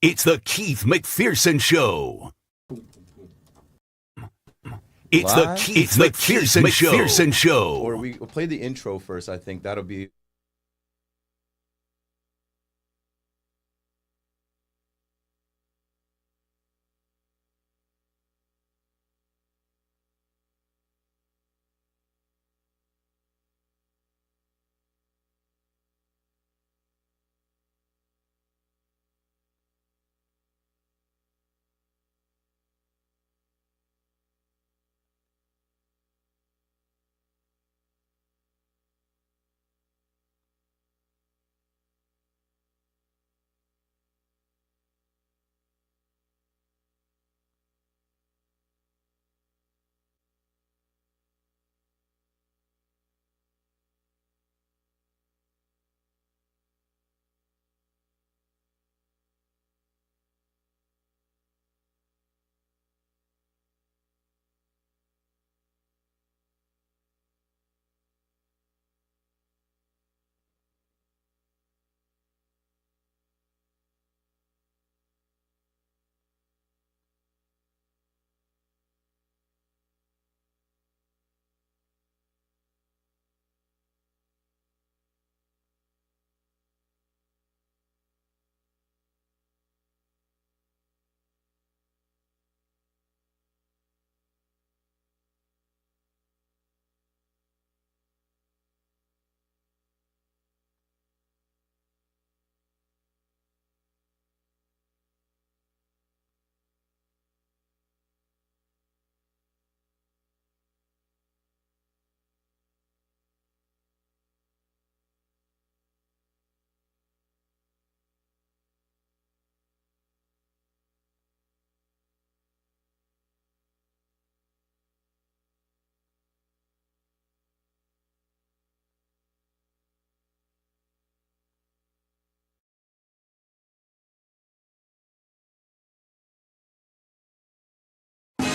It's the Keith McPherson Show. It's Live? the Keith McPherson Show. Or we'll play the intro first. I think that'll be.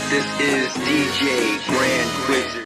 This is DJ Grand Wizard.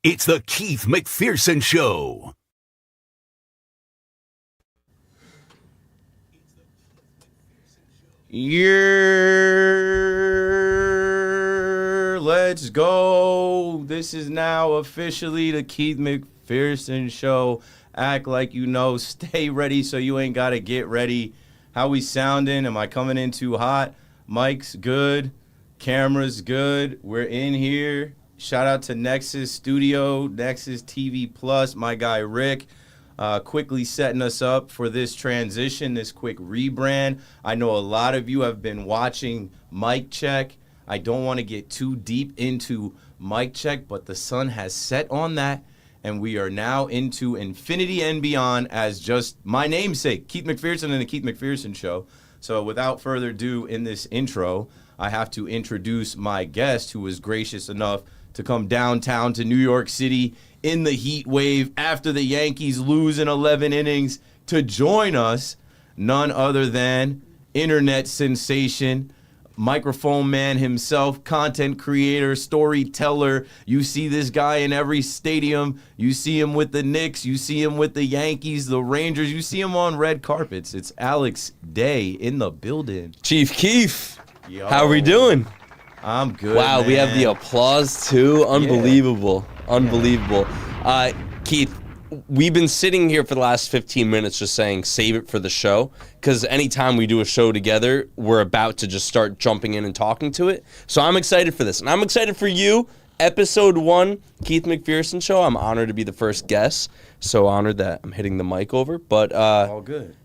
It's the Keith McPherson Show. Let's go. This is now officially the Keith McPherson Show. Act like you know. Stay ready so you ain't got to get ready. How we sounding? Am I coming in too hot? Mic's good. Camera's good. We're in here. Shout out to Nexus Studio, Nexus TV Plus, my guy Rick, quickly setting us up for this transition, this quick rebrand. I know a lot of you have been watching Mic Check. I don't want to get too deep into Mic Check, but the sun has set on that, and we are now into infinity and beyond as just my namesake, Keith McPherson and the Keith McPherson Show. So without further ado, in this intro, I have to introduce my guest who was gracious enough to come downtown to New York City in the heat wave after the Yankees lose in 11 innings to join us, none other than internet sensation, microphone man himself, content creator, storyteller. You see this guy in every stadium. You see him with the Knicks. You see him with the Yankees, the Rangers. You see him on red carpets. It's Alex Day in the building. Chief Keith, Yo. how are we doing? I'm good, Wow, man. we have the applause too. Unbelievable. Unbelievable. Keith, we've been sitting here for the last 15 minutes just saying save it for the show, because anytime we do a show together, we're about to just start jumping in and talking to it. So I'm excited for this, and I'm excited for you. Episode 1, Keith McPherson Show. I'm honored to be the first guest. So honored that I'm hitting the mic over. But all good.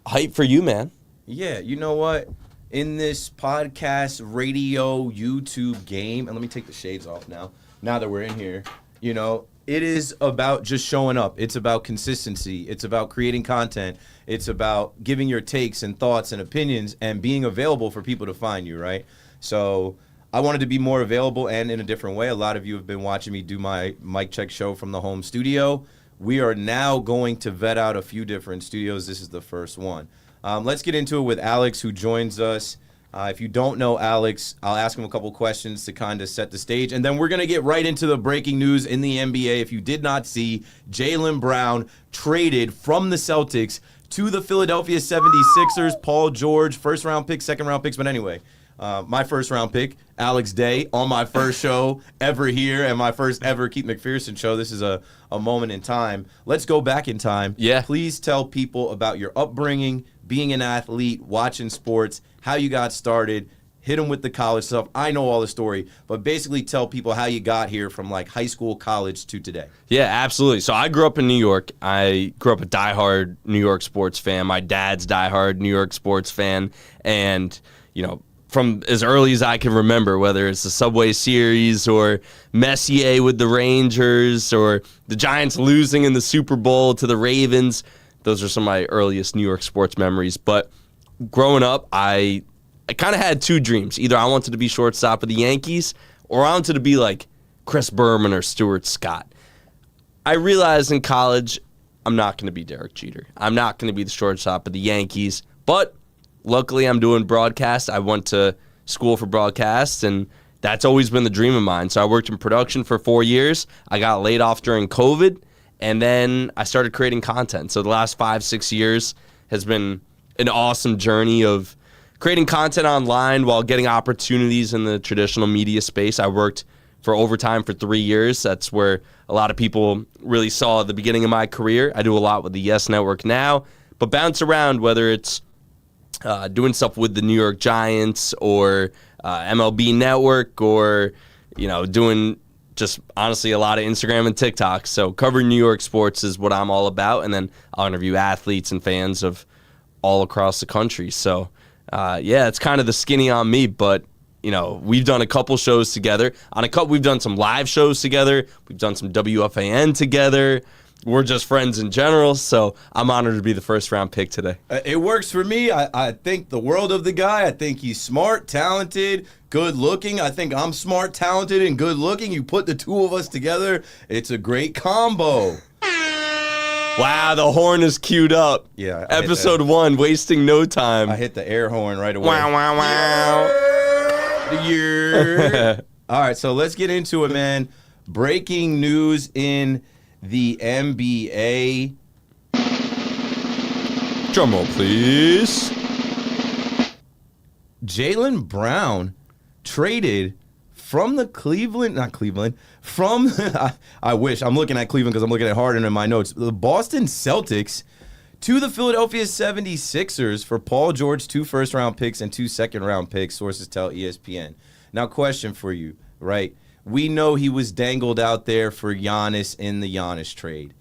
hype for you, man. Yeah, you know what? In this podcast, radio, YouTube game, and let me take the shades off now that we're in here, it is about just showing up. It's about consistency. It's about creating content. It's about giving your takes and thoughts and opinions and being available for people to find you, right? So I wanted to be more available and in a different way. A lot of you have been watching me do my mic check show from the home studio. We are now going to vet out a few different studios. This is the first one. Let's get into it with Alex, who joins us. If you don't know Alex, I'll ask him a couple questions to kind of set the stage, and then we're going to get right into the breaking news in the NBA. If you did not see, Jaylen Brown traded from the Celtics to the Philadelphia 76ers. Paul George, first-round pick, second-round picks, but anyway, my first-round pick, Alex Day, on my first show ever here and my first ever Keith McPherson show. This is a moment in time. Let's go back in time. Yeah. Please tell people about your upbringing, being an athlete, watching sports, how you got started, hit them with the college stuff. I know all the story, but basically tell people how you got here from like high school, college to today. Yeah, absolutely. So I grew up in New York. I grew up a diehard New York sports fan. My dad's diehard New York sports fan. And, from as early as I can remember, whether it's the Subway Series or Messier with the Rangers or the Giants losing in the Super Bowl to the Ravens, those are some of my earliest New York sports memories. But growing up, I kind of had two dreams. Either I wanted to be shortstop of the Yankees or I wanted to be like Chris Berman or Stuart Scott. I realized in college I'm not going to be Derek Jeter. I'm not going to be the shortstop of the Yankees. But luckily I'm doing broadcast. I went to school for broadcast, and that's always been the dream of mine. So I worked in production for 4 years. I got laid off during COVID, and then I started creating content. So the last 5-6 years has been an awesome journey of creating content online while getting opportunities in the traditional media space. I worked for Overtime for 3 years. That's where a lot of people really saw the beginning of my career. I do a lot with the Yes Network now, but bounce around, whether it's doing stuff with the New York Giants or MLB Network or, doing just honestly a lot of Instagram and TikTok. So covering New York sports is what I'm all about. And then I'll interview athletes and fans of all across the country. So, it's kind of the skinny on me, but, we've done a couple shows together. We've done some live shows together. We've done some WFAN together. We're just friends in general, so I'm honored to be the first-round pick today. It works for me. I think the world of the guy. I think he's smart, talented, good-looking. I think I'm smart, talented, and good-looking. You put the two of us together, it's a great combo. Wow, the horn is queued up. Yeah. Episode 1, wasting no time. I hit the air horn right away. Wow, wow, wow. Yeah. All right, so let's get into it, man. Breaking news in the NBA. Drum roll, please. Jaylen Brown traded from the I wish. I'm looking at Cleveland because I'm looking at Harden in my notes. The Boston Celtics to the Philadelphia 76ers for Paul George, 2 first-round picks and 2 second-round picks, sources tell ESPN. Now, question for you, right? We know he was dangled out there for Giannis in the Giannis trade.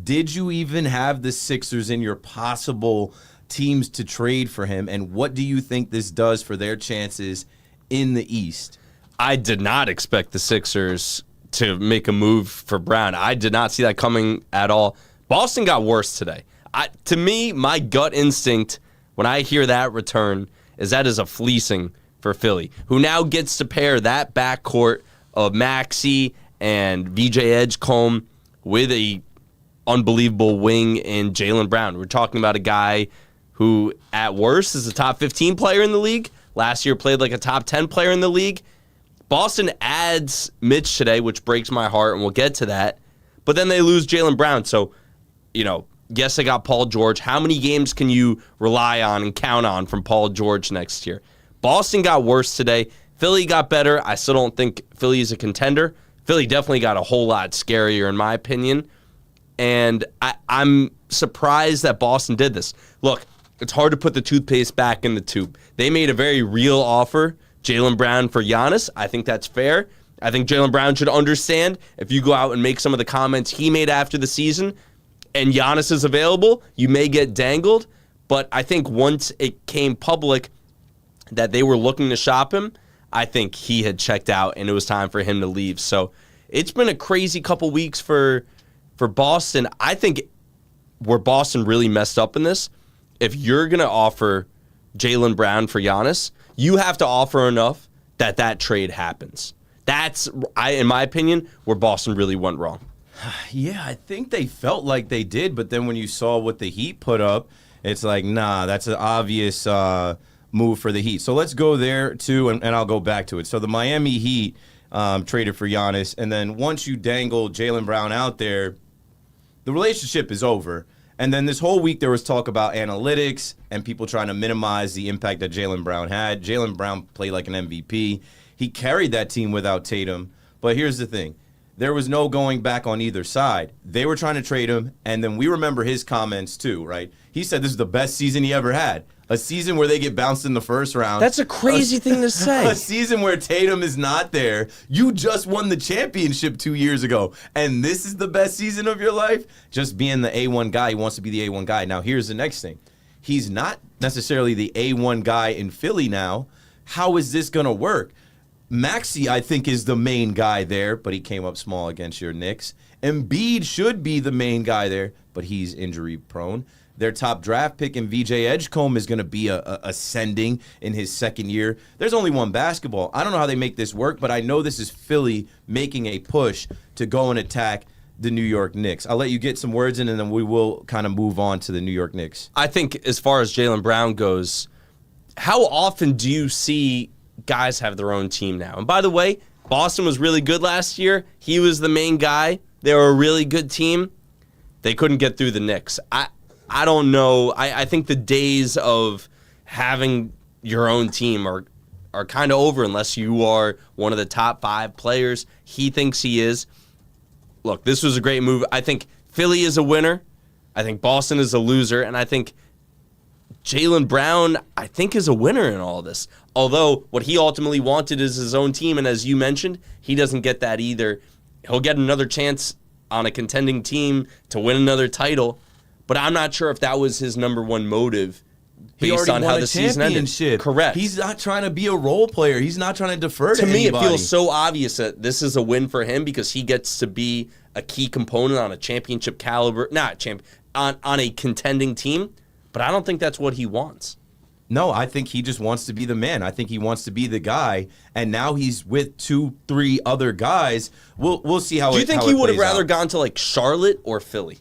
Did you even have the Sixers in your possible teams to trade for him? And what do you think this does for their chances in the East? I did not expect the Sixers to make a move for Brown. I did not see that coming at all. Boston got worse today. To me, my gut instinct when I hear that return is that is a fleecing for Philly, who now gets to pair that backcourt of Maxey and VJ Edgecombe with a unbelievable wing in Jaylen Brown. We're talking about a guy who, at worst, is a top 15 player in the league. Last year played like a top 10 player in the league. Boston adds Mitch today, which breaks my heart, and we'll get to that. But then they lose Jaylen Brown. So, yes, they got Paul George. How many games can you rely on and count on from Paul George next year? Boston got worse today. Philly got better. I still don't think Philly is a contender. Philly definitely got a whole lot scarier, in my opinion. And I'm surprised that Boston did this. Look, it's hard to put the toothpaste back in the tube. They made a very real offer, Jaylen Brown for Giannis. I think that's fair. I think Jaylen Brown should understand if you go out and make some of the comments he made after the season and Giannis is available, you may get dangled. But I think once it came public that they were looking to shop him, I think he had checked out and it was time for him to leave. So it's been a crazy couple weeks for Boston. I think where Boston really messed up in this, if you're going to offer Jaylen Brown for Giannis, you have to offer enough that trade happens. That's, in my opinion, where Boston really went wrong. Yeah, I think they felt like they did, but then when you saw what the Heat put up, it's like, nah, that's an obvious move for the Heat. So let's go there, too, and I'll go back to it. So the Miami Heat traded for Giannis, and then once you dangle Jaylen Brown out there, the relationship is over. And then this whole week there was talk about analytics and people trying to minimize the impact that Jaylen Brown had. Jaylen Brown played like an MVP. He carried that team without Tatum. But here's the thing. There was no going back on either side. They were trying to trade him, and then we remember his comments too, right? He said this is the best season he ever had. A season where they get bounced in the first round. That's a crazy thing to say. A season where Tatum is not there. You just won the championship 2 years ago, and this is the best season of your life? Just being the A1 guy. He wants to be the A1 guy. Now, here's the next thing. He's not necessarily the A1 guy in Philly now. How is this going to work? Maxey, I think, is the main guy there, but he came up small against your Knicks. Embiid should be the main guy there, but he's injury-prone. Their top draft pick in VJ Edgecombe is going to be ascending in his second year. There's only one basketball. I don't know how they make this work, but I know this is Philly making a push to go and attack the New York Knicks. I'll let you get some words in, and then we will kind of move on to the New York Knicks. I think as far as Jaylen Brown goes, how often do you see guys have their own team now? And by the way, Boston was really good last year. He was the main guy. They were a really good team. They couldn't get through the Knicks. I don't know. I think the days of having your own team are kind of over unless you are one of the top 5 players. He thinks he is. Look, this was a great move. I think Philly is a winner. I think Boston is a loser. And I think Jaylen Brown, I think, is a winner in all this. Although what he ultimately wanted is his own team, and as you mentioned, he doesn't get that either. He'll get another chance on a contending team to win another title, but I'm not sure if that was his number one motive based on how the season ended. Correct. He's not trying to be a role player. He's not trying to defer to me, anybody. It feels so obvious that this is a win for him because he gets to be a key component on a championship caliber, on a contending team, but I don't think that's what he wants. No, I think he just wants to be the man. I think he wants to be the guy, and now he's with 2-3 other guys. We'll see how. Do you think he would have rather gone to like Charlotte or Philly?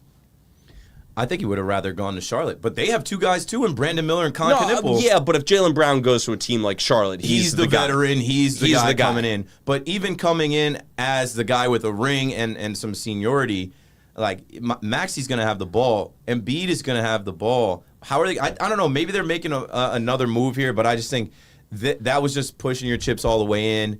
I think he would have rather gone to Charlotte, but they have 2 guys too, in Brandon Miller and Con Knipple. Yeah, but if Jaylen Brown goes to a team like Charlotte, he's the veteran. He's the guy coming in. But even coming in as the guy with a ring and some seniority, like Maxey's going to have the ball. Embiid is going to have the ball. How are they? I don't know. Maybe they're making another move here, but I just think that was just pushing your chips all the way in.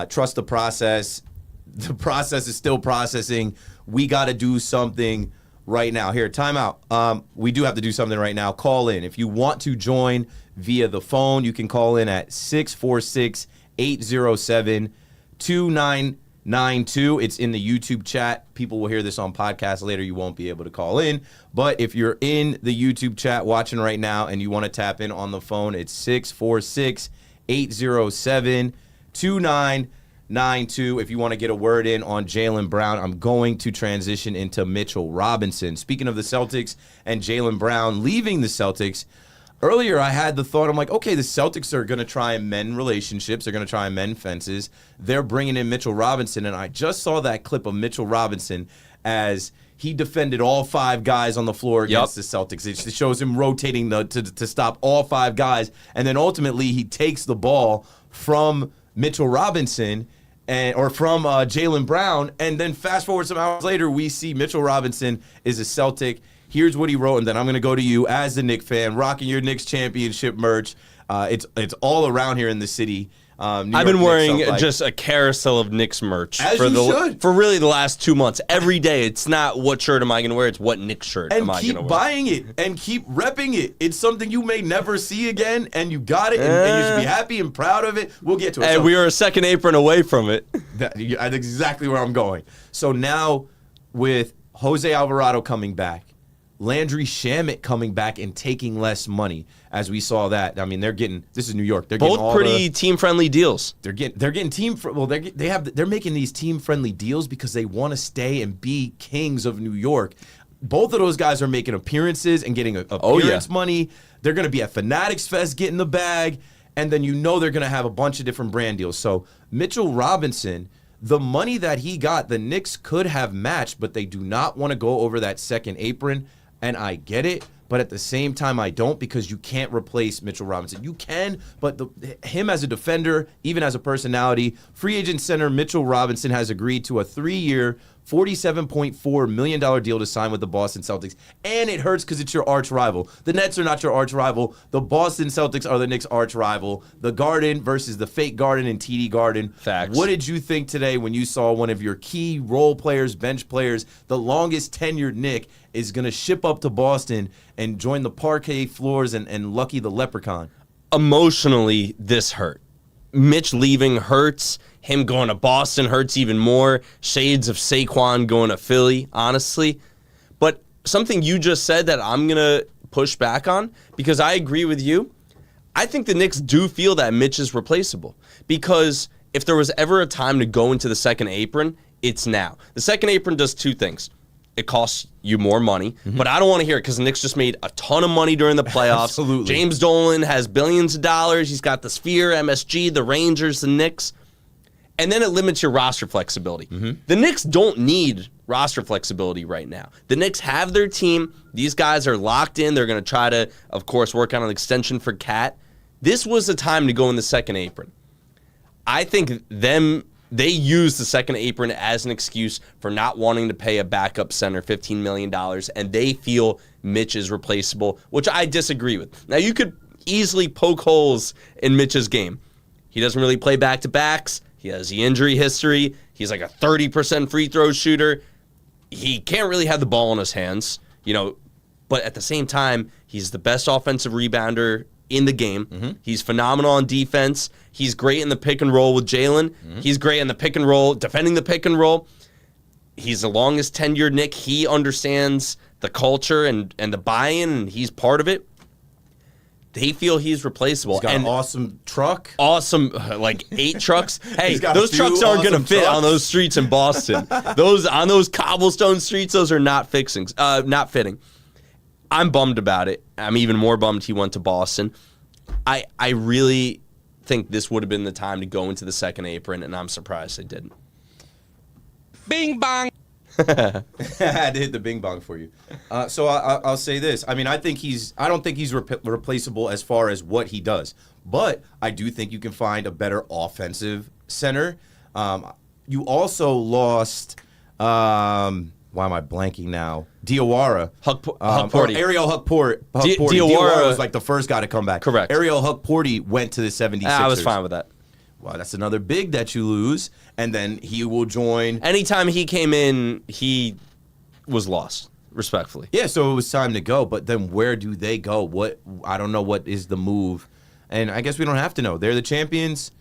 Trust the process. The process is still processing. We got to do something right now. Here, timeout. We do have to do something right now. Call in. If you want to join via the phone, you can call in at 646-807-2992. It's in the YouTube chat. People will hear this on podcast later. You won't be able to call in. But if you're in the YouTube chat watching right now and you want to tap in on the phone, it's 646-807-2992. If you want to get a word in on Jaylen Brown, I'm going to transition into Mitchell Robinson. Speaking of the Celtics and Jaylen Brown leaving the Celtics, earlier I had the thought, I'm like, okay, the Celtics are going to try and mend relationships. They're going to try and mend fences. They're bringing in Mitchell Robinson, and I just saw that clip of Mitchell Robinson as he defended all 5 guys on the floor against the Celtics. It shows him rotating to stop all 5 guys, and then ultimately he takes the ball from Mitchell Robinson or from Jaylen Brown, and then fast forward some hours later, we see Mitchell Robinson is a Celtic. Here's what he wrote, and then I'm going to go to you as the Knicks fan, rocking your Knicks championship merch. It's all around here in the city. I've been wearing just a carousel of Knicks merch for really the last 2 months. Every day, it's not what shirt am I going to wear, it's what Knicks shirt am I going to wear. And keep buying it and keep repping it. It's something you may never see again, and you got it, and you should be happy and proud of it. We'll get to it. And we are a second apron away from it. That's exactly where I'm going. So now with Jose Alvarado coming back, Landry Shamet coming back and taking less money, as we saw that. I mean, they're getting, this is New York. They're getting both pretty team-friendly deals. They're getting they're making these team-friendly deals because they want to stay and be kings of New York. Both of those guys are making appearances and getting appearance money. They're going to be at Fanatics Fest getting the bag, and then they're going to have a bunch of different brand deals. So Mitchell Robinson, the money that he got, the Knicks could have matched, but they do not want to go over that second apron. And I get it, but at the same time, I don't, because you can't replace Mitchell Robinson. You can, but him as a defender, even as a personality, free agent center Mitchell Robinson has agreed to a 3-year, $47.4 million deal to sign with the Boston Celtics. And it hurts because it's your arch rival. The Nets are not your arch rival. The Boston Celtics are the Knicks' arch rival. The Garden versus the fake Garden and TD Garden. Facts. What did you think today when you saw one of your key role players, bench players, the longest tenured Knick, is going to ship up to Boston and join the parquet floors and Lucky the Leprechaun? Emotionally, this hurt. Mitch leaving hurts. Him going to Boston hurts even more. Shades of Saquon going to Philly, honestly. But something you just said that I'm going to push back on, because I agree with you. I think the Knicks do feel that Mitch is replaceable, because if there was ever a time to go into the second apron, it's now. The second apron does two things. It costs you more money, but I don't want to hear it because the Knicks just made a ton of money during the playoffs. Absolutely. James Dolan has billions of dollars. He's got the Sphere, MSG, the Rangers, the Knicks. And then it limits your roster flexibility. The Knicks don't need roster flexibility right now. The Knicks have their team. These guys are locked in. They're going to try to, of course, work on an extension for Cat. This was the time to go in the second apron. I think they use the second apron as an excuse for not wanting to pay a backup center $15 million, and they feel Mitch is replaceable, which I disagree with. Now, you could easily poke holes in Mitch's game. He doesn't really play back-to-backs. He has the injury history. He's like a 30% free throw shooter. He can't really have the ball in his hands, but at the same time, he's the best offensive rebounder in the game. He's phenomenal on defense. He's great in the pick and roll with Jalen. He's great in the pick and roll, defending the pick and roll. He's the longest tenured Knick. He understands the culture and the buy-in, and he's part of it. They feel he's replaceable. He's got an awesome truck. Awesome, like 8 trucks. Hey, got those trucks aren't going to fit on those streets in Boston. On those cobblestone streets, those are not fitting. I'm bummed about it. I'm even more bummed he went to Boston. I really think this would have been the time to go into the second apron, and I'm surprised they didn't. Bing bong. I had to hit the bing bong for you. So I'll say this. I mean, I don't think he's replaceable as far as what he does, but I do think you can find a better offensive center. You also lost. Why am I blanking now? Diawara. Huckporty. Ariel Huckporty. Diawara was like the first guy to come back. Correct. Ariel Huckporty went to the 76ers. I was fine with that. Well, that's another big that you lose, and then he will join. Anytime he came in, he was lost, respectfully. Yeah, so it was time to go, but then where do they go? I don't know what is the move, and I guess we don't have to know. They're the champions.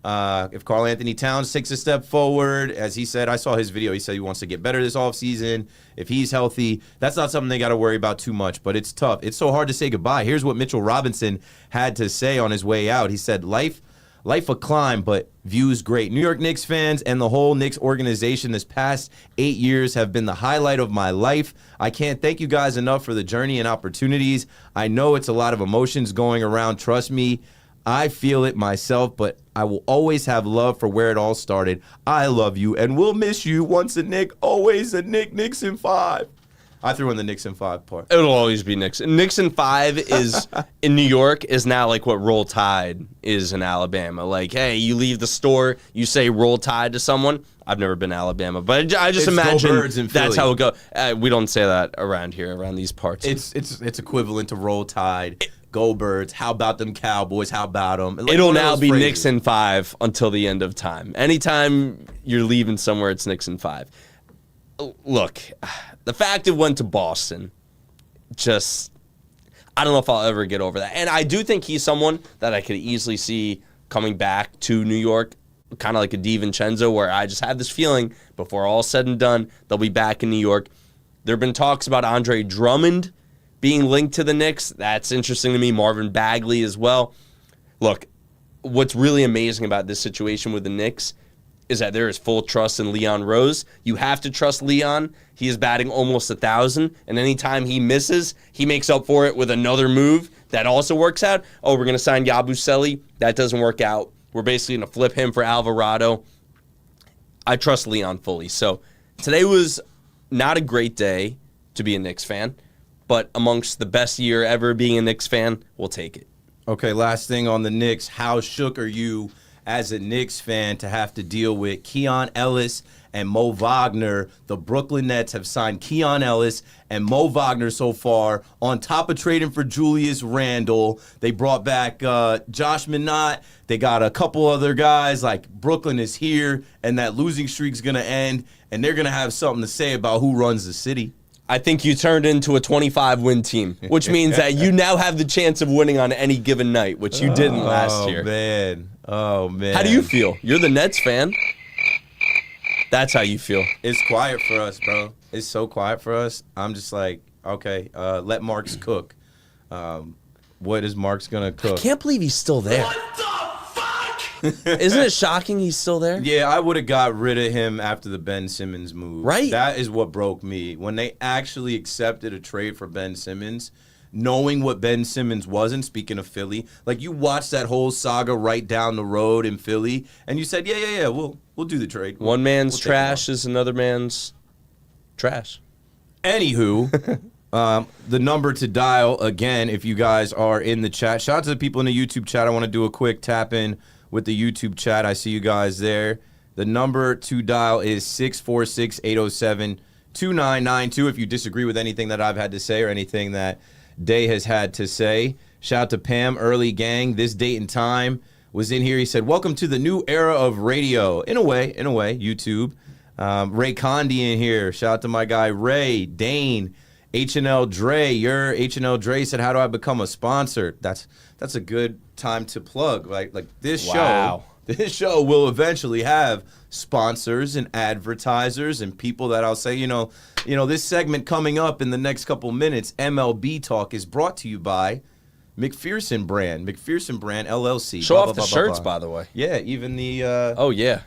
If Karl Anthony Towns takes a step forward, as he said, I saw his video, he said he wants to get better this offseason. If he's healthy, that's not something they got to worry about too much, but it's tough. It's so hard to say goodbye. Here's what Mitchell Robinson had to say on his way out. He said, life a climb, but views great. New York Knicks fans and the whole Knicks organization this past 8 years have been the highlight of my life. I can't thank you guys enough for the journey and opportunities. I know it's a lot of emotions going around. Trust me, I feel it myself, but I will always have love for where it all started. I love you, and we'll miss you. Once a Knick, always a Knick. Knicks in 5. I threw in the Knicks in 5 part. It'll always be Knicks. Knicks in 5 is in New York is now like what Roll Tide is in Alabama. Like, hey, you leave the store, you say Roll Tide to someone. I've never been to Alabama, but I just imagine that's how it goes. We don't say that around here, around these parts. It's equivalent to Roll Tide. Go Birds. How about them Cowboys? How about them? Like, it'll now be Knicks in 5 until the end of time. Anytime you're leaving somewhere, it's Knicks in 5. Look, the fact it went to Boston, I don't know if I'll ever get over that. And I do think he's someone that I could easily see coming back to New York, kind of like a DiVincenzo, where I just have this feeling before all said and done, they'll be back in New York. There have been talks about Andre Drummond being linked to the Knicks, that's interesting to me. Marvin Bagley as well. Look, what's really amazing about this situation with the Knicks is that there is full trust in Leon Rose. You have to trust Leon. He is batting almost 1,000, and anytime he misses, he makes up for it with another move that also works out. Oh, we're going to sign Yabusele. That doesn't work out. We're basically going to flip him for Alvarado. I trust Leon fully. So today was not a great day to be a Knicks fan, but amongst the best year ever being a Knicks fan, we'll take it. Okay, last thing on the Knicks. How shook are you as a Knicks fan to have to deal with Keon Ellis and Mo Wagner? The Brooklyn Nets have signed Keon Ellis and Mo Wagner so far, on top of trading for Julius Randle. They brought back Josh Minott. They got a couple other guys. Like, Brooklyn is here, and that losing streak's going to end, and they're going to have something to say about who runs the city. I think you turned into a 25-win team, which means that you now have the chance of winning on any given night, which you didn't last year. Oh, man. How do you feel? You're the Nets fan. That's how you feel. It's quiet for us, bro. It's so quiet for us. I'm just like, okay, let Marks cook. What is Marks going to cook? I can't believe he's still there. Isn't it shocking he's still there? Yeah, I would have got rid of him after the Ben Simmons move. Right. That is what broke me. When they actually accepted a trade for Ben Simmons, knowing what Ben Simmons wasn't, speaking of Philly, like, you watched that whole saga right down the road in Philly, and you said, yeah, we'll do the trade. One man's we'll trash is another man's trash. Anywho, the number to dial, again, if you guys are in the chat. Shout out to the people in the YouTube chat. I want to do a quick tap-in with the YouTube chat. I see you guys there. The number to dial is 646-807-2992 if you disagree with anything that I've had to say or anything that Day has had to say. Shout out to Pam, early gang. This date and time was in here. He said, welcome to the new era of radio. In a way, YouTube. Ray Condi in here. Shout out to my guy Ray, Dane, H&L Dre. Your H&L Dre said, how do I become a sponsor? That's a good time to plug. Like this Wow. This show will eventually have sponsors and advertisers and people that I'll say, this segment coming up in the next couple minutes, MLB Talk, is brought to you by McPherson Brand LLC. Show off the shirts, by the way. Yeah, even the... Oh, yeah.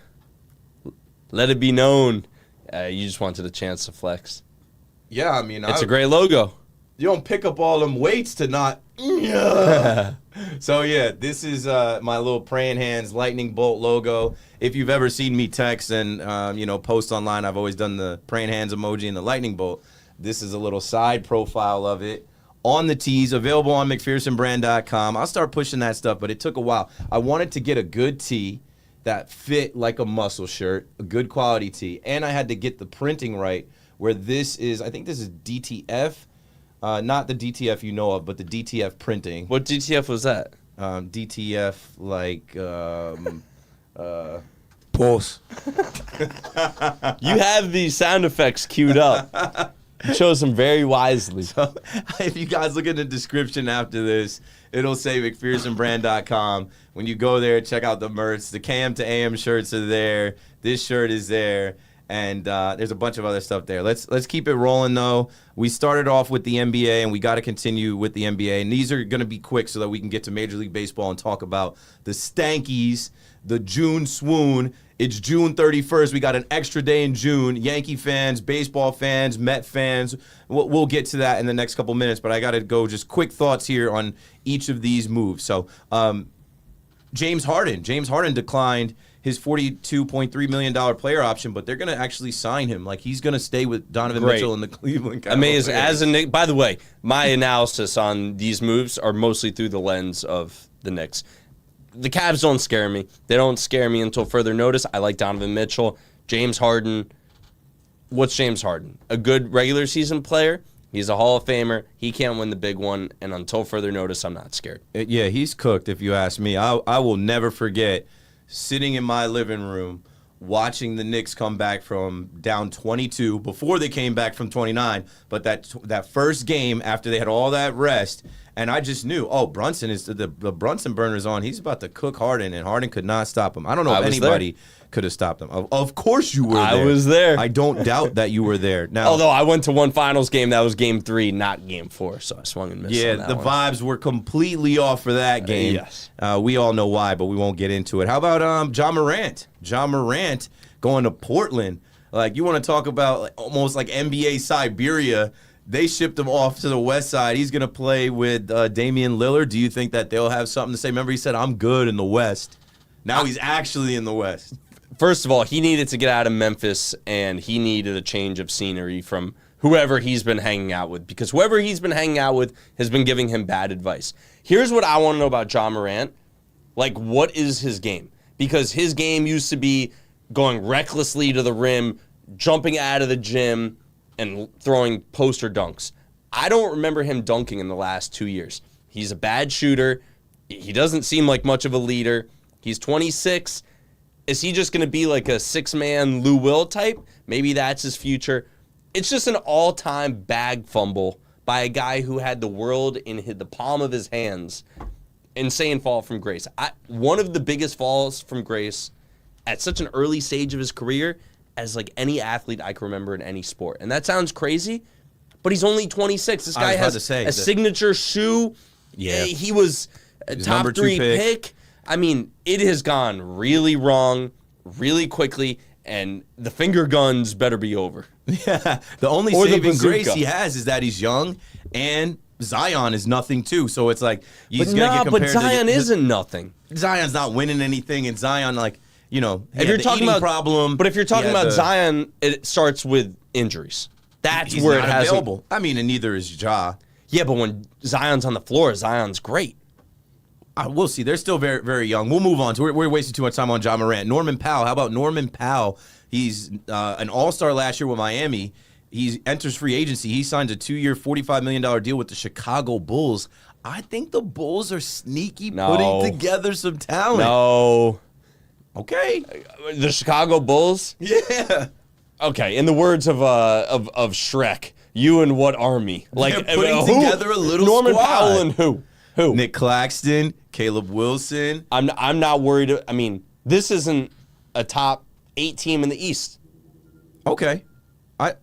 Let it be known. You just wanted a chance to flex. Yeah, I mean... It's a great logo. You don't pick up all them weights to not... So, yeah, this is my little praying hands lightning bolt logo. If you've ever seen me text and, post online, I've always done the praying hands emoji and the lightning bolt. This is a little side profile of it on the tees, available on McPhersonBrand.com. I'll start pushing that stuff, but it took a while. I wanted to get a good tee that fit like a muscle shirt, a good quality tee, and I had to get the printing right, where this is, I think this is DTF. Not the DTF you know of, but the DTF printing. What DTF was that? DTF, like, pulse. You have these sound effects queued up. You chose them very wisely. So, if you guys look in the description after this, it'll say McPhersonBrand.com. When you go there, check out the merch. The KM to AM shirts are there. This shirt is there. And there's a bunch of other stuff there. Let's keep it rolling, though. We started off with the NBA, and we got to continue with the NBA. And these are going to be quick so that we can get to Major League Baseball and talk about the Stankies, the June swoon. It's June 31st. We got an extra day in June. Yankee fans, baseball fans, Met fans. We'll get to that in the next couple minutes, but I got to go just quick thoughts here on each of these moves. So James Harden declined his $42.3 million player option, but they're going to actually sign him. Like, he's going to stay with Donovan Mitchell in the Cleveland Cavaliers. Amazing. By the way, my analysis on these moves are mostly through the lens of the Knicks. The Cavs don't scare me. They don't scare me until further notice. I like Donovan Mitchell. James Harden. What's James Harden? A good regular season player. He's a Hall of Famer. He can't win the big one, and until further notice, I'm not scared. Yeah, he's cooked, if you ask me. I will never forget sitting in my living room watching the Knicks come back from down 22 before they came back from 29, but that first game after they had all that rest, And I just knew, Brunson is the Brunson burner's on. He's about to cook Harden, and Harden could not stop him. I don't know if anybody could have stopped him. Of course you were there. I was there. I don't doubt that you were there. Now, Although I went to one finals game, that was game 3, not game 4, so I swung and missed. yeah, on that the one. vibes were completely off for that game. Yes. We all know why, but we won't get into it. How about John Morant? John Morant going to Portland. Like, you want to talk about almost like NBA Siberia. They shipped him off to the west side. He's going to play with Damian Lillard. Do you think that they'll have something to say? Remember, he said, I'm good in the west. Now he's actually in the west. First of all, he needed to get out of Memphis, and he needed a change of scenery from whoever he's been hanging out with, because whoever he's been hanging out with has been giving him bad advice. Here's what I want to know about John Morant. Like, what is his game? Because his game used to be going recklessly to the rim, jumping out of the gym, and throwing poster dunks. I don't remember him dunking in the last 2 years. He's a bad shooter. He doesn't seem like much of a leader. He's 26. Is he just going to be like a six-man Lou Will type? Maybe that's his future. It's just an all-time bag fumble by a guy who had the world in the palm of his hands. Insane fall from grace. One of the biggest falls from grace at such an early stage of his career as like any athlete I can remember in any sport. And that sounds crazy, but he's only 26. This guy has a signature shoe. Yeah. He was a top number 2 3 pick. I mean, it has gone really wrong really quickly, and the finger guns better be over. Yeah. The only saving grace he has is that he's young, and Zion is nothing too. So it's like he's going to get compared but Zion isn't nothing. Zion's not winning anything, and Zion, like, you know, if you're talking about problem, but if you're talking about Zion, it starts with injuries. That's he's where not it has available. I mean, and neither is Ja. Yeah, but when Zion's on the floor, Zion's great. We'll see. They're still very, very young. We'll move on. We're wasting too much time on John Morant. Norman Powell. How about Norman Powell? He's an all-star last year with Miami. He enters free agency. He signs a 2-year, $45 million deal with the Chicago Bulls. I think the Bulls are sneaky putting together some talent. No. Okay. The Chicago Bulls? Yeah. Okay, in the words of Shrek, you and what army? Like they're putting together a little Norman squad. Powell and who? Who? Nick Claxton, Caleb Wilson. I'm not worried. I mean, this isn't a top 8 team in the East. Okay. I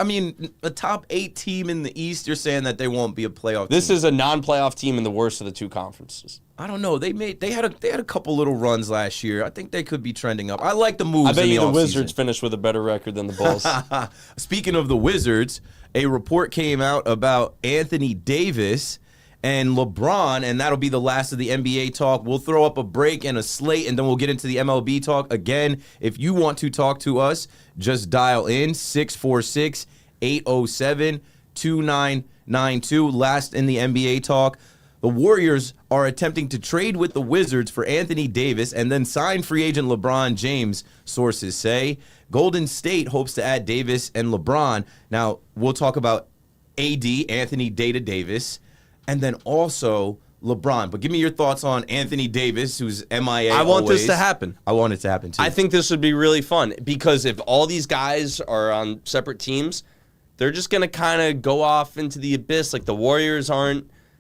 mean, a top 8 team in the East, you're saying that they won't be a playoff This team. is a non-playoff team in the worst of the 2 conferences. I don't know. They had a couple little runs last year. I think they could be trending up. I like the moves. I bet in you the offseason. Wizards finished with a better record than the Bulls. Speaking of the Wizards, a report came out about Anthony Davis and LeBron, and that'll be the last of the NBA talk. We'll throw up a break and a slate, and then we'll get into the MLB talk. Again, if you want to talk to us, just dial in 646-807-2992. Last in the NBA talk. The Warriors are attempting to trade with the Wizards for Anthony Davis and then sign free agent LeBron James, sources say. Golden State hopes to add Davis and LeBron. Now, we'll talk about AD, Anthony Davis, and then also LeBron. But give me your thoughts on Anthony Davis, who's MIA I want always. this to happen. I want it to happen, too. I think this would be really fun because if all these guys are on separate teams, they're just going to kind of go off into the abyss. Like the Warriors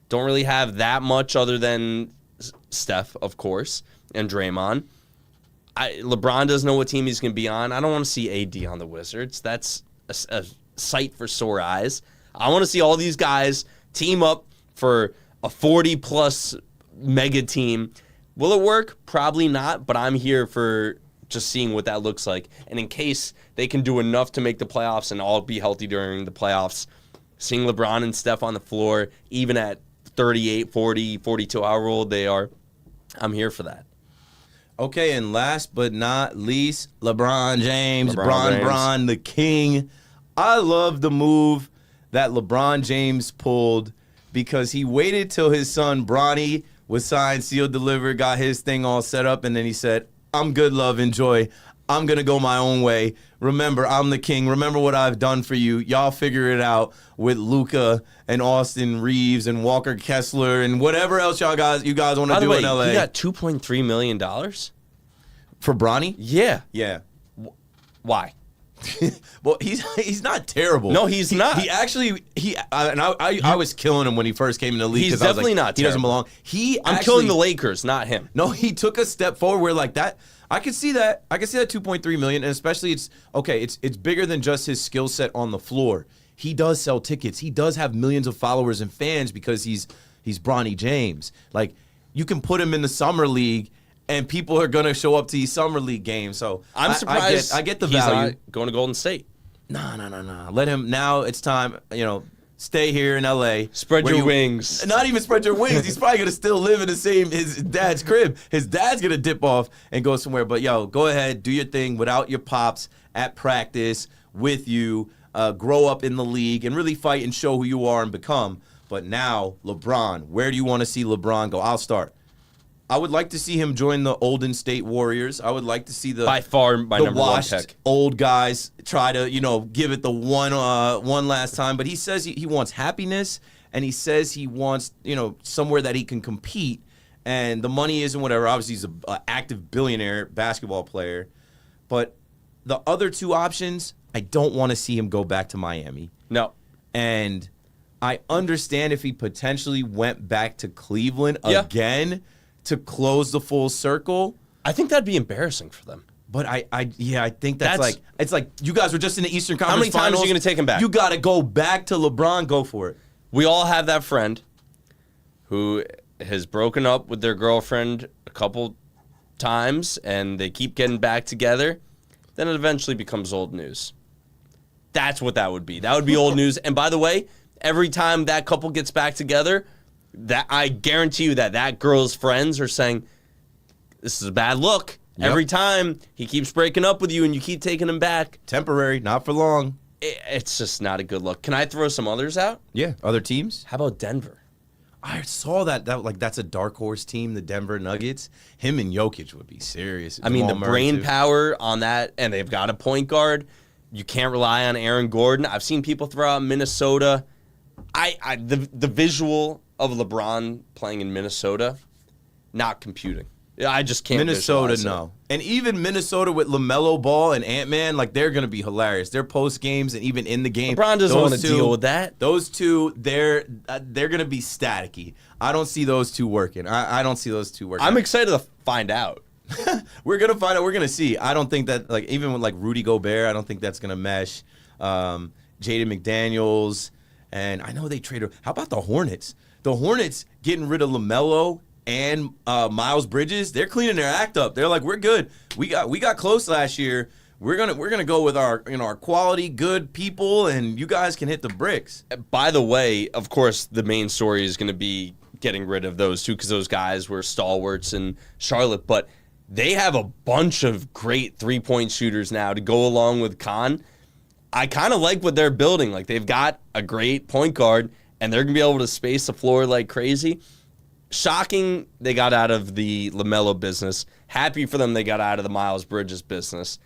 don't really have that much other than Steph, of course, and Draymond. LeBron doesn't know what team he's going to be on. I don't want to see AD on the Wizards. That's a sight for sore eyes. I want to see all these guys team up for a 40-plus mega team. Will it work? Probably not, but I'm here for just seeing what that looks like. And in case they can do enough to make the playoffs and all be healthy during the playoffs, seeing LeBron and Steph on the floor, even at 38, 40, 42 hour old they are, I'm here for that. Okay, and last but not least, LeBron James. LeBron Bron, the king. I love the move that LeBron James pulled because he waited till his son Bronny was signed, sealed, delivered, got his thing all set up, and then he said, I'm good, love, enjoy. I'm going to go my own way. Remember, I'm the king. Remember what I've done for you. Y'all figure it out with Luka and Austin Reeves and Walker Kessler and whatever else you guys want to do in LA. He got $2.3 million? For Bronny? Yeah. Yeah. Why? Well, he's not terrible. No, he's not. He actually I was killing him when he first came in the league. He's 'cause I was definitely like, not He doesn't terrible. belong. I'm killing the Lakers, not him. No, he took a step forward where like that. I can see that. I can see that 2.3 million, and especially it's bigger than just his skill set on the floor. He does sell tickets. He does have millions of followers and fans because he's Bronny James. Like you can put him in the summer league, and people are gonna show up to these summer league games. So I'm surprised. I get the he's value. not going to Golden State. No. Let him. Now it's time. Stay here in L.A. Spread where your wings. Not even spread your wings. He's probably gonna still live in his dad's crib. His dad's gonna dip off and go somewhere. But go ahead, do your thing without your pops at practice with you. Grow up in the league and really fight and show who you are and become. But now LeBron, where do you want to see LeBron go? I'll start. I would like to see him join the Golden State Warriors. I would like to see By far my the number one washed pick. old guys try to give it the one last time. But he says he wants happiness, and he says he wants somewhere that he can compete. And the money isn't whatever. Obviously, he's an active billionaire basketball player. But the other two options, I don't want to see him go back to Miami. No. And I understand if he potentially went back to Cleveland again to close the full circle. I think that'd be embarrassing for them. But I think that's it's like you guys were just in the Eastern Conference How many times Finals. are you going to take him back? You got to go back to LeBron. Go for it. We all have that friend who has broken up with their girlfriend a couple times, and they keep getting back together. Then it eventually becomes old news. That's what that would be. That would be old news. And by the way, every time that couple gets back together, that I guarantee you that girl's friends are saying, this is a bad look. Yep. Every time he keeps breaking up with you and you keep taking him back. Temporary, not for long. It's just not a good look. Can I throw some others out? Yeah. Other teams? How about Denver? I saw that that's a dark horse team, the Denver Nuggets. Him and Jokic would be serious. I mean, Jamal the Murray, brain too. power on that, and they've got a point guard. You can't rely on Aaron Gordon. I've seen people throw out Minnesota. The visual of LeBron playing in Minnesota, not computing. I just can't. Minnesota, visualize no. And even Minnesota with LaMelo Ball and Ant-Man, they're going to be hilarious. Their post games and even in the game. LeBron doesn't want to deal with that. Those two, they're going to be staticky. I don't see those two working. I don't see those two working. I'm excited to find out. We're going to find out. We're going to see. I don't think that, even with, Rudy Gobert, I don't think that's going to mesh. Jaden McDaniels, and I know they traded. How about the Hornets? The Hornets getting rid of LaMelo and Miles Bridges, they're cleaning their act up. They're like, we're good. We got close last year. We're gonna go with our our quality, good people, and you guys can hit the bricks. By the way, of course, the main story is going to be getting rid of those two because those guys were stalwarts in Charlotte. But they have a bunch of great three-point shooters now to go along with Khan. I kind of like what they're building. They've got a great point guard, and they're going to be able to space the floor like crazy. Shocking they got out of the LaMelo business. Happy for them they got out of the Miles Bridges business.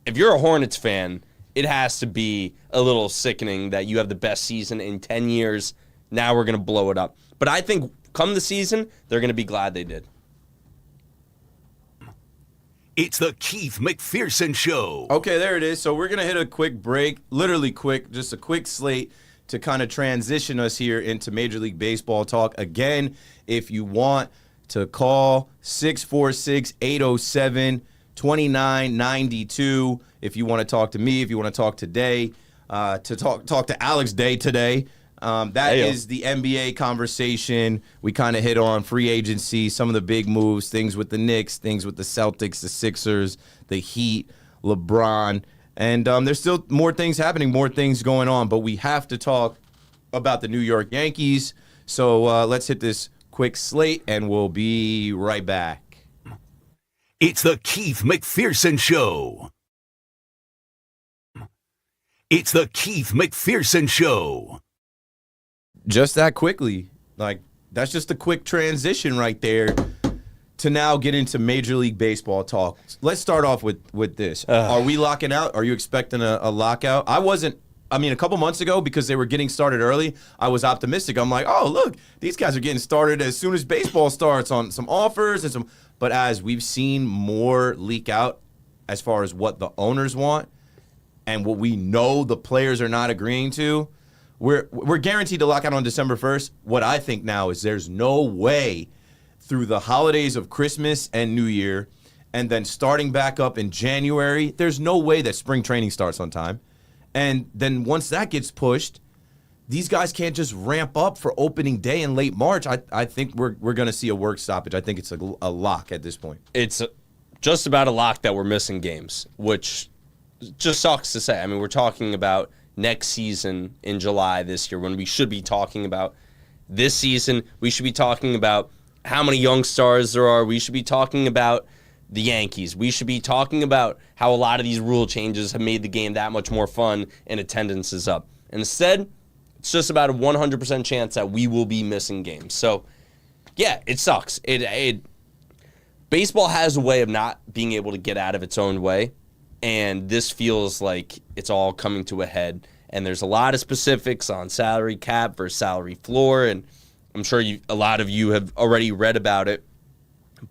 If you're a Hornets fan, it has to be a little sickening that you have the best season in 10 years. Now we're going to blow it up. But I think come the season, they're going to be glad they did. It's the Keith McPherson Show. Okay, there it is. So we're going to hit a quick break, literally quick, just a quick slate to kind of transition us here into Major League Baseball talk. Again, if you want to call 646-807-2992, if you want to talk to me, if you want to talk today, to talk to Alex Day today. That is the NBA conversation. We kind of hit on free agency, some of the big moves, things with the Knicks, things with the Celtics, the Sixers, the Heat, LeBron. And there's still more things happening, more things going on. But we have to talk about the New York Yankees. So let's hit this quick slate, and we'll be right back. It's the Keith McPherson Show. It's the Keith McPherson Show. Just that quickly. That's just a quick transition right there to now get into Major League Baseball talk. Let's start off with this. Are we locking out? Are you expecting a lockout? I wasn't. I mean, a couple months ago, because they were getting started early, I was optimistic. I'm like, oh, look, these guys are getting started as soon as baseball starts on some offers and some. But as we've seen more leak out as far as what the owners want, and what we know the players are not agreeing to, we're guaranteed to lock out on December 1st. What I think now is there's no way through the holidays of Christmas and New Year and then starting back up in January, there's no way that spring training starts on time. And then once that gets pushed, these guys can't just ramp up for opening day in late March. I think we're going to see a work stoppage. I think it's a lock at this point. It's just about a lock that we're missing games, which just sucks to say. I mean, we're talking about next season in July this year when we should be talking about this season. We should be talking about how many young stars there are. We should be talking about the Yankees. We should be talking about how a lot of these rule changes have made the game that much more fun and attendance is up. And instead, it's just about a 100% chance that we will be missing games. So, yeah, it sucks. Baseball has a way of not being able to get out of its own way, and this feels like it's all coming to a head. And there's a lot of specifics on salary cap versus salary floor, and I'm sure a lot of you have already read about it.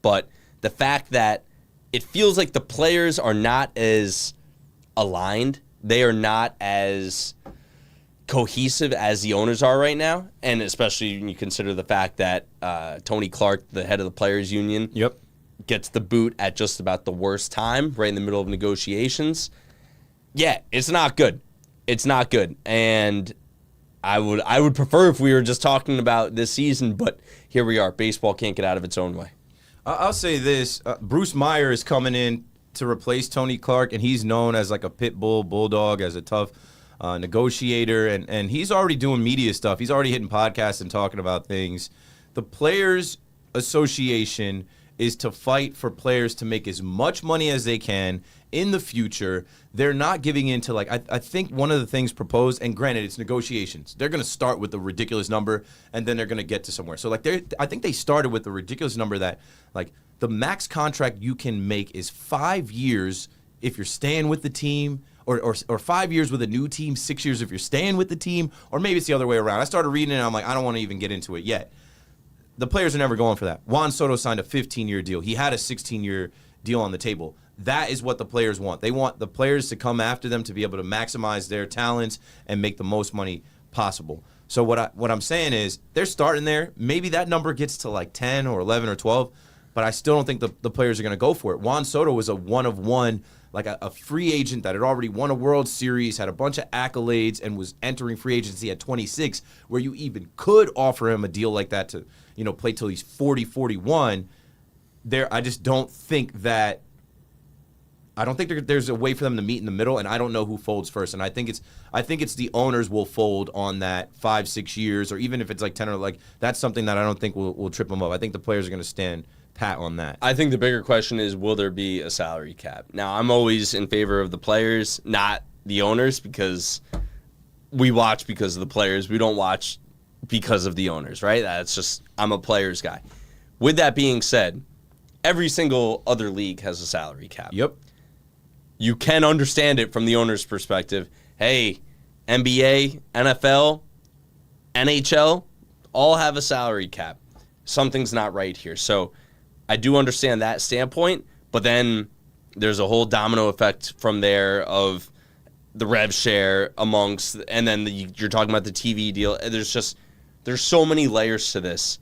But the fact that it feels like the players are not as aligned, they are not as cohesive as the owners are right now, and especially when you consider the fact that Tony Clark, the head of the players union, gets the boot at just about the worst time, right in the middle of negotiations. Yeah, it's not good. It's not good, and I would prefer if we were just talking about this season, but here we are. Baseball can't get out of its own way. I'll say this. Bruce Meyer is coming in to replace Tony Clark, and he's known as like a pit bull, bulldog, as a tough negotiator, and he's already doing media stuff. He's already hitting podcasts and talking about things. The Players Association is to fight for players to make as much money as they can in the future. They're not giving in to, like, I think one of the things proposed, and granted, it's negotiations. They're going to start with a ridiculous number, and then they're going to get to somewhere. So, like, I think they started with a ridiculous number that, like, the max contract you can make is 5 years if you're staying with the team, or 5 years with a new team, 6 years if you're staying with the team, or maybe it's the other way around. I started reading it, and I'm like, I don't want to even get into it yet. The players are never going for that. Juan Soto signed a 15-year deal. He had a 16-year deal on the table. That is what the players want. They want the players to come after them to be able to maximize their talents and make the most money possible. So what I'm saying is they're starting there. Maybe that number gets to like 10 or 11 or 12, but I still don't think the players are going to go for it. Juan Soto was a one-of-one, like a free agent that had already won a World Series, had a bunch of accolades, and was entering free agency at 26, where you even could offer him a deal like that to, play till he's 40, 41. I just don't think that there's a way for them to meet in the middle, and I don't know who folds first. And I think it's the owners will fold on that 5-6 years, or even if it's like 10 or like that's something that I don't think will trip them up. I think the players are going to stand pat on that. I think the bigger question is, will there be a salary cap? Now, I'm always in favor of the players, not the owners, because we watch because of the players. We don't watch because of the owners, right? That's just, I'm a players guy. With that being said, every single other league has a salary cap. Yep. You can understand it from the owner's perspective. Hey, NBA, NFL, NHL, all have a salary cap. Something's not right here. So I do understand that standpoint, but then there's a whole domino effect from there of the rev share amongst, and then you're talking about the TV deal. There's so many layers to this.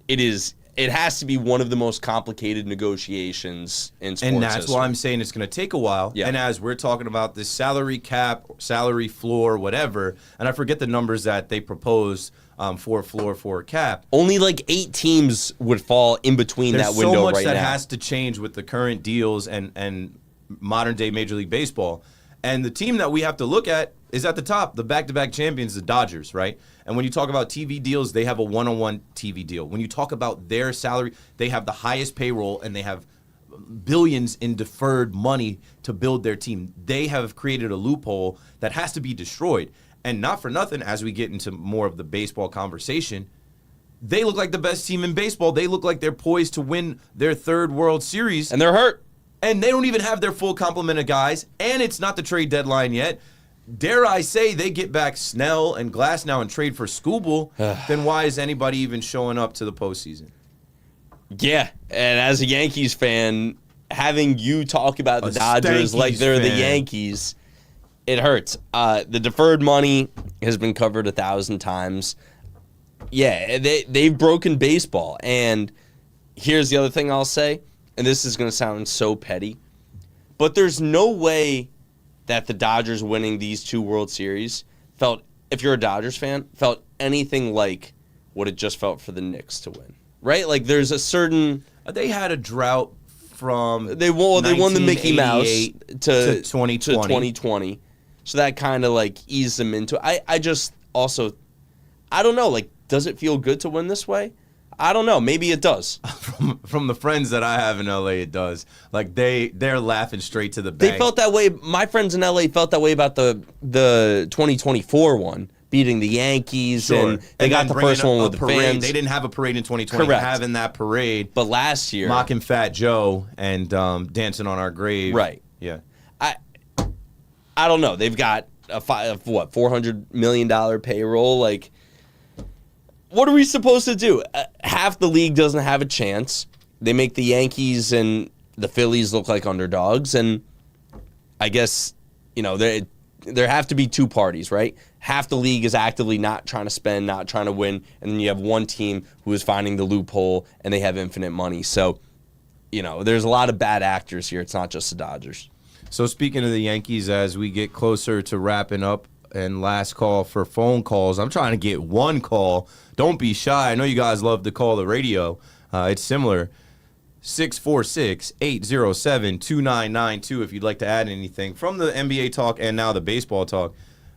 It has to be one of the most complicated negotiations in sports And that's history. why I'm saying it's going to take a while. Yeah. And as we're talking about this salary cap, salary floor, whatever, and I forget the numbers that they proposed for a floor, for a cap. Only like 8 teams would fall in between that window right now. There's so much that has to change with the current deals and modern-day Major League Baseball. And the team that we have to look at is at the top, the back-to-back champions, the Dodgers, right? And when you talk about TV deals, they have a one-on-one TV deal. When you talk about their salary, they have the highest payroll, and they have billions in deferred money to build their team. They have created a loophole that has to be destroyed. And not for nothing, as we get into more of the baseball conversation, they look like the best team in baseball. They look like they're poised to win their 3rd World Series. And they're hurt. And they don't even have their full complement of guys, and it's not the trade deadline yet. Dare I say they get back Snell and Glass now and trade for Skubal, then why is anybody even showing up to the postseason? Yeah, and as a Yankees fan, having you talk about the Dodgers like they're the Yankees, It hurts. The deferred money has been covered 1,000 times. Yeah, they've broken baseball. And here's the other thing I'll say, and this is going to sound so petty, but there's no way that the Dodgers winning these 2 World Series felt, if you're a Dodgers fan, felt anything like what it just felt for the Knicks to win. Right? Like, there's a certain... They had a drought from They won the Mickey Mouse to 2020. So that kind of, like, eased them into it. I just also... I don't know. Like, does it feel good to win this way? I don't know. Maybe it does. From the friends that I have in LA, it does. Like, they're laughing straight to the bank. They felt that way. My friends in LA felt that way about the 2024 one, beating the Yankees, and they got the first one with the fans. They didn't have a parade in 2020. Correct. Having that parade. But last year... Mocking Fat Joe and dancing on our grave. Right. Yeah. I don't know. They've got a $400 million payroll. Like, what are we supposed to do? Half the league doesn't have a chance. They make the Yankees and the Phillies look like underdogs, and I guess, you know, there have to be 2 parties, right? Half the league is actively not trying to spend, not trying to win, and then you have one team who is finding the loophole, and they have infinite money. So, you know, there's a lot of bad actors here. It's not just the Dodgers. So speaking of the Yankees, as we get closer to wrapping up and last call for phone calls, I'm trying to get one call. Don't be shy. I know you guys love to call the radio. It's similar. 646-807-2992 if you'd like to add anything from the NBA talk and now the baseball talk.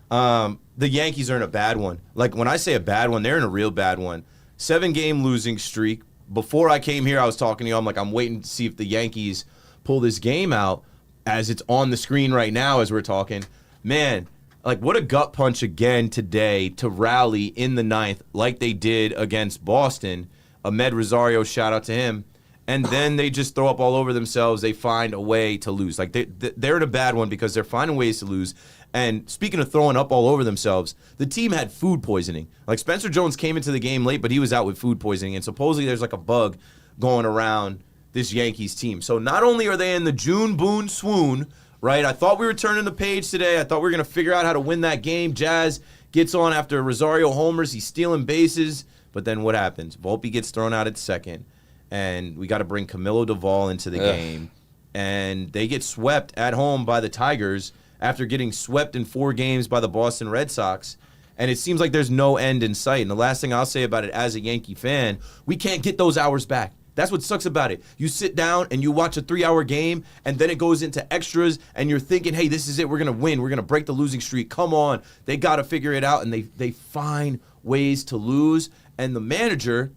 The Yankees are in a bad one. Like, when I say a bad one, they're in a real bad one. 7-game losing streak. Before I came here, I was talking to you. I'm like, I'm waiting to see if the Yankees pull this game out, as it's on the screen right now as we're talking. Man, like, what a gut punch again today to rally in the 9th like they did against Boston. Ahmed Rosario, shout out to him. And then they just throw up all over themselves. They find a way to lose. Like, they're in a bad one because they're finding ways to lose. And speaking of throwing up all over themselves, the team had food poisoning. Like, Spencer Jones came into the game late, but he was out with food poisoning. And supposedly there's like a bug going around this Yankees team. So not only are they in the June Boone swoon, right? I thought we were turning the page today. I thought we were going to figure out how to win that game. Jazz gets on after Rosario homers. He's stealing bases. But then what happens? Volpe gets thrown out at second. And we got to bring Camilo Duvall into the game. And they get swept at home by the Tigers after getting swept in 4 games by the Boston Red Sox. And it seems like there's no end in sight. And the last thing I'll say about it as a Yankee fan, we can't get those hours back. That's what sucks about it. You sit down and you watch a 3-hour game, and then it goes into extras, and you're thinking, hey, this is it. We're going to win. We're going to break the losing streak. Come on. They got to figure it out, and they find ways to lose. And the manager,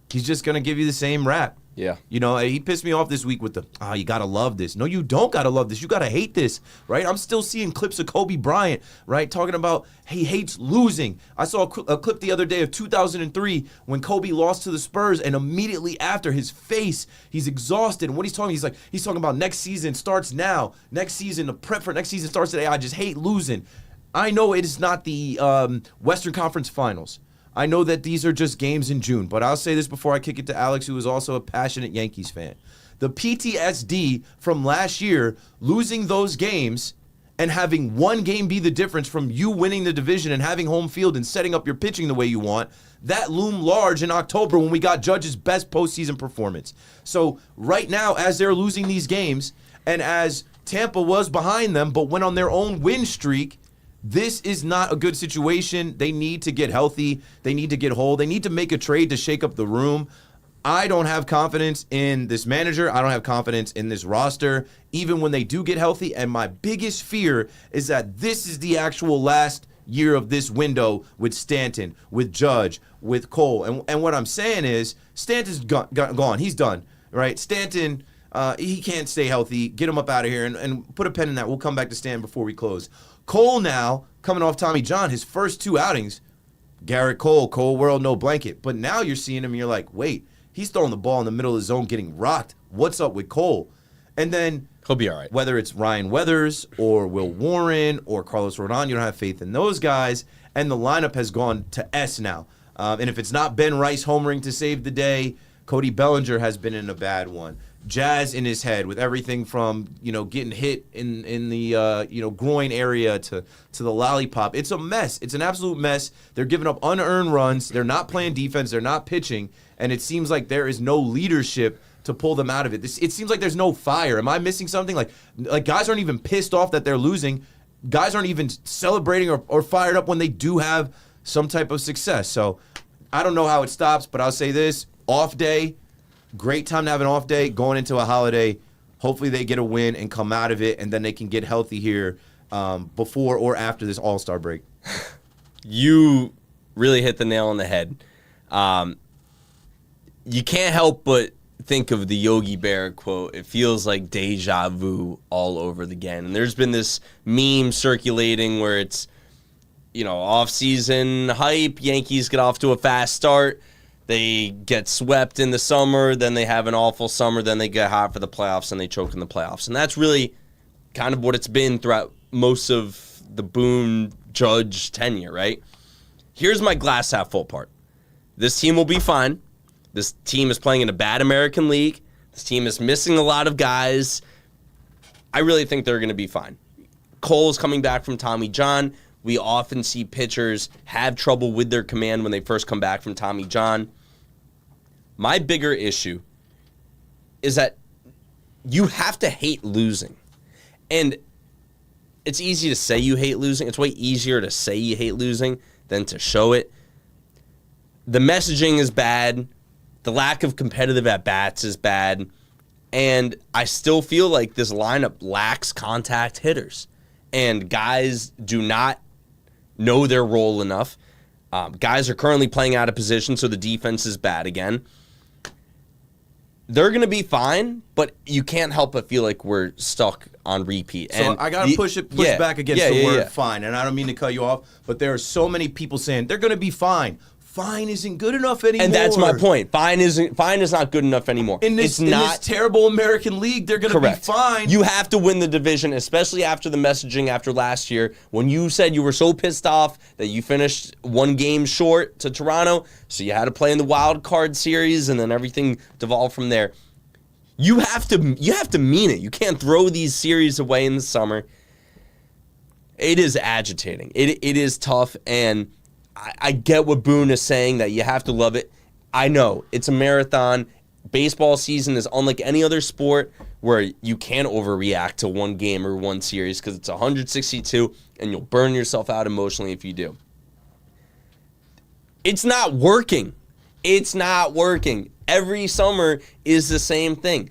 he's just going to give you the same rap. Yeah. You know, he pissed me off this week with the, you got to love this. No, you don't got to love this. You got to hate this, right? I'm still seeing clips of Kobe Bryant, right, talking about he hates losing. I saw a clip the other day of 2003 when Kobe lost to the Spurs, and immediately after, his face, he's exhausted. And what he's talking about next season starts now. Next season, the prep for next season starts today. I just hate losing. I know it is not the Western Conference Finals. I know that these are just games in June, but I'll say this before I kick it to Alex, who is also a passionate Yankees fan. The PTSD from last year, losing those games and having one game be the difference from you winning the division and having home field and setting up your pitching the way you want, that loomed large in October when we got Judge's best postseason performance. So right now, as they're losing these games, and as Tampa was behind them but went on their own win streak, this is not a good situation. They need to get healthy. They need to get whole. They need to make a trade to shake up the room. I don't have confidence in this manager. I don't have confidence in this roster, even when they do get healthy. And my biggest fear is that this is the actual last year of this window with Stanton, with Judge, with Cole. And what I'm saying is Stanton's gone. He's done, right? Stanton, he can't stay healthy. Get him up out of here and put a pen in that. We'll come back to Stanton before we close. Cole now, coming off Tommy John, his first 2 outings, Garrett Cole, Cole World, no blanket. But now you're seeing him and you're like, wait, he's throwing the ball in the middle of the zone getting rocked. What's up with Cole? And then he'll be all right. Whether it's Ryan Weathers or Will Warren or Carlos Rodon, you don't have faith in those guys. And the lineup has gone to S now. And if it's not Ben Rice homering to save the day, Cody Bellinger has been in a bad one. Jazz in his head with everything from, getting hit in the, groin area to the lollipop. It's a mess. It's an absolute mess. They're giving up unearned runs. They're not playing defense. They're not pitching. And it seems like there is no leadership to pull them out of it. It seems like there's no fire. Am I missing something? Like guys aren't even pissed off that they're losing. Guys aren't even celebrating or fired up when they do have some type of success. So I don't know how it stops, but I'll say this. Off day. Great time to have an off day going into a holiday. Hopefully they get a win and come out of it, and then they can get healthy here before or after this All-Star break. You really hit the nail on the head. You can't help but think of the Yogi Berra quote. It feels like deja vu all over again. And there's been this meme circulating where it's, off-season hype. Yankees get off to a fast start. They get swept in the summer, then they have an awful summer, then they get hot for the playoffs, and they choke in the playoffs. And that's really kind of what it's been throughout most of the Boone Judge tenure, right? Here's my glass half full part. This team will be fine. This team is playing in a bad American League. This team is missing a lot of guys. I really think they're going to be fine. Cole's coming back from Tommy John. We often see pitchers have trouble with their command when they first come back from Tommy John. My bigger issue is that you have to hate losing. And it's easy to say you hate losing. It's way easier to say you hate losing than to show it. The messaging is bad. The lack of competitive at-bats is bad. And I still feel like this lineup lacks contact hitters. And guys do not know their role enough. Guys are currently playing out of position, so the defense is bad again. They're going to be fine, but you can't help but feel like we're stuck on repeat. So and I got to push back against the word fine, and I don't mean to cut you off, but there are so many people saying they're going to be fine. Fine isn't good enough anymore. And that's my point. Fine is not good enough anymore. In this terrible American League, they're going to be fine. You have to win the division, especially after the messaging after last year when you said you were so pissed off that you finished one game short to Toronto, so you had to play in the wild card series, and then everything devolved from there. You have to mean it. You can't throw these series away in the summer. It is agitating. It is tough, and I get what Boone is saying, that you have to love it. I know. It's a marathon. Baseball season is unlike any other sport where you can't overreact to one game or one series because it's 162, and you'll burn yourself out emotionally if you do. It's not working. It's not working. Every summer is the same thing.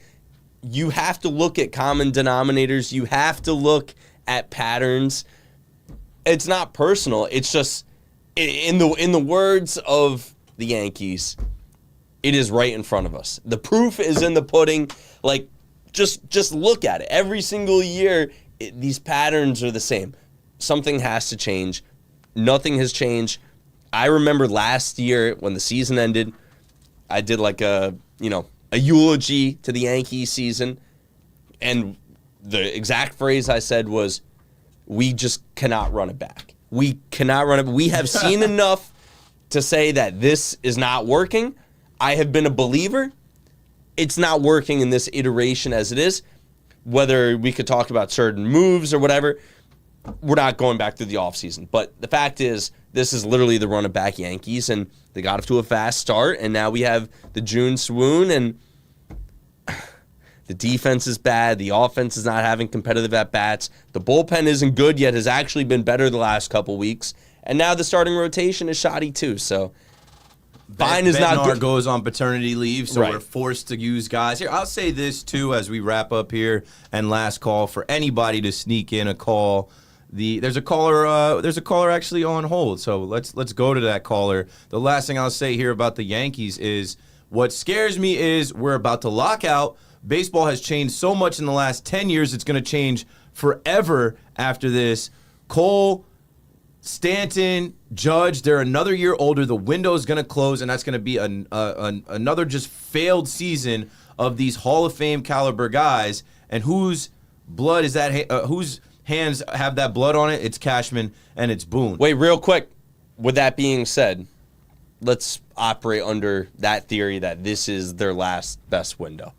You have to look at common denominators. You have to look at patterns. It's not personal. It's just... In the words of the Yankees, it is right in front of us. The proof is in the pudding. Like, just look at it. Every single year, these patterns are the same. Something has to change. Nothing has changed. I remember last year when the season ended, I did like a eulogy to the Yankee season, and the exact phrase I said was, "We just cannot run it back. We cannot run it. We have seen enough to say that this is not working. I have been a believer. It's not working in this iteration as it is. Whether we could talk about certain moves or whatever, we're not going back to the offseason. But the fact is, this is literally the run-it-back Yankees, and they got off to a fast start, and now we have the June swoon, and the defense is bad. The offense is not having competitive at-bats. The bullpen isn't good yet, has actually been better the last couple weeks. And now the starting rotation is shoddy too. So fine is not good. Goes on paternity leave, so we're forced to use guys. Here, I'll say this too as we wrap up here, and last call for anybody to sneak in a call. There's a caller actually on hold. So let's go to that caller. The last thing I'll say here about the Yankees is what scares me is we're about to lock out. Baseball has changed so much in the last 10 years, it's going to change forever after this. Cole, Stanton, Judge, they're another year older. The window is going to close, and that's going to be another just failed season of these Hall of Fame caliber guys. And whose blood is that? Whose hands have that blood on it? It's Cashman and it's Boone. Wait, real quick. With that being said, let's operate under that theory that this is their last best window,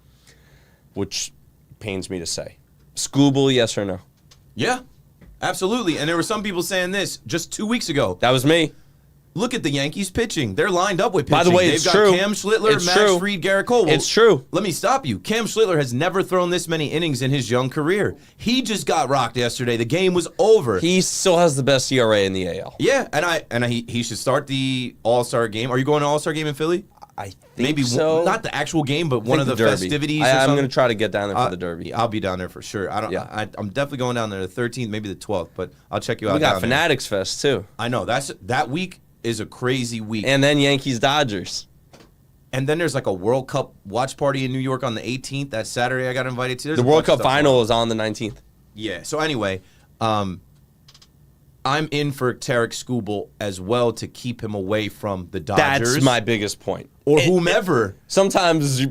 which pains me to say. Skubal, yes or no? Yeah, absolutely. And there were some people saying this just 2 weeks ago. That was me. Look at the Yankees pitching. They're lined up with pitching. By the way, They've it's got true. Cam Schlittler, It's Max true. Fried, Garrett Cole. Well, It's true. Let me stop you. Cam Schlittler has never thrown this many innings in his young career. He just got rocked yesterday. The game was over. He still has the best ERA in the AL. Yeah, he should start the All-Star game. Are you going to All-Star game in Philly? I think Maybe so. not the actual game, but one of the Derby. festivities. I'm going to try to get down there for the Derby. I'll be down there for sure. I'm definitely going down there the 13th, maybe the 12th, but I'll check you out. We got down there. Fanatics Fest too. I know that week is a crazy week. And then Yankees Dodgers. And then there's like a World Cup watch party in New York on the 18th. That Saturday I got invited to. There's The a World bunch of Cup stuff final going on. is on the 19th. Yeah. So anyway, I'm in for Tarek Skubal as well to keep him away from the Dodgers. That's my biggest point. or whomever. Sometimes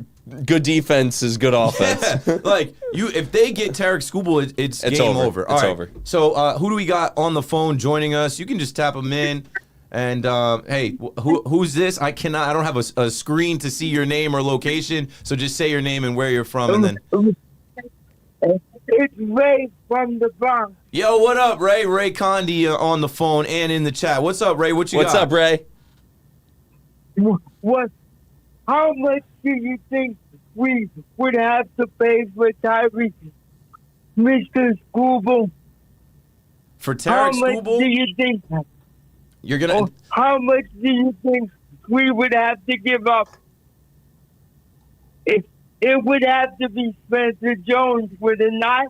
good defense is good offense. Like if they get Tarek Skubal, it's game over. It's All right. over. So who do we got on the phone joining us? You can just tap them in. And hey, who's this? I don't have a screen to see your name or location. So just say your name and where you're from, and then. It's Ray from the Bronx. Yo, what up, Ray? Ray Condi on the phone and in the chat. What's up, Ray? What you got? What's up, Ray? What? How much do you think we would have to pay for Tyree, Mr. Skubal? For How Tarek much Skubal, do you think? you're gonna. How much do you think we would have to give up? It would have to be Spencer Jones, would it not?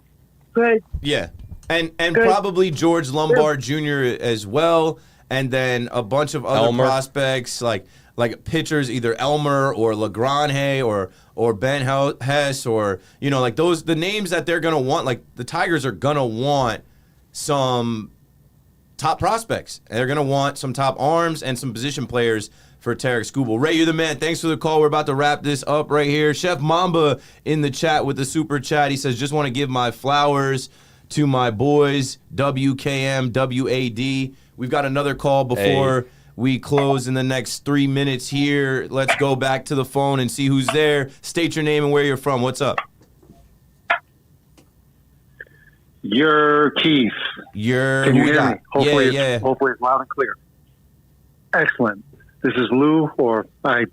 Because Yeah, and probably George Lombard Jr. as well, and then a bunch of other Elmer. prospects like pitchers, either Elmer or Lagrange or Ben Hess or like the names that they're gonna want. Like the Tigers are gonna want some top prospects. They're gonna want some top arms and some position players for Tarek Skubal. Ray, you're the man. Thanks for the call. We're about to wrap this up right here. Chef Mamba in the chat with the super chat. He says, just want to give my flowers to my boys, WKM, WAD. We've got another call before we close in the next 3 minutes here. Let's go back to the phone and see who's there. State your name and where you're from. What's up? You're Keith. Can Can you hear me? Hopefully, hopefully it's loud and clear. Excellent. This is Lou, or I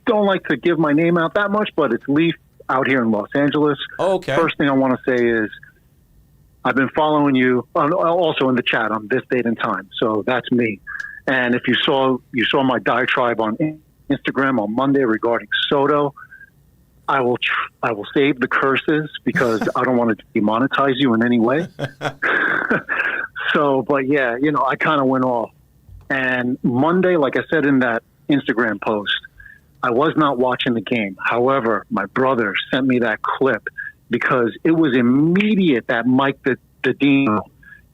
don't like to give my name out that much, but it's Leaf out here in Los Angeles. Oh, okay. First thing I want to say is I've been following you also in the chat on this date and time. So that's me. And if you saw my diatribe on Instagram on Monday regarding Soto, I will save the curses because I don't want to demonetize you in any way. So, but yeah, I kind of went off. And Monday, like I said in that Instagram post, I was not watching the game. However, my brother sent me that clip because it was immediate, that Mike Dino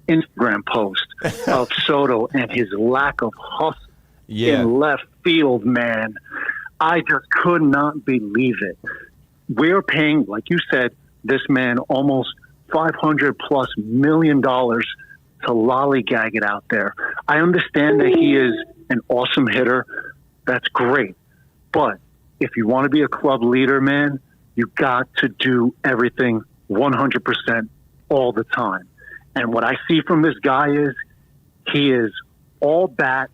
Instagram post of Soto and his lack of hustle in left field, man. I just could not believe it. We're paying, like you said, this man almost $500+ million to lollygag it out there. I understand that he is an awesome hitter. That's great. But if you want to be a club leader, man, you got to do everything 100% all the time. And what I see from this guy is he is all bat,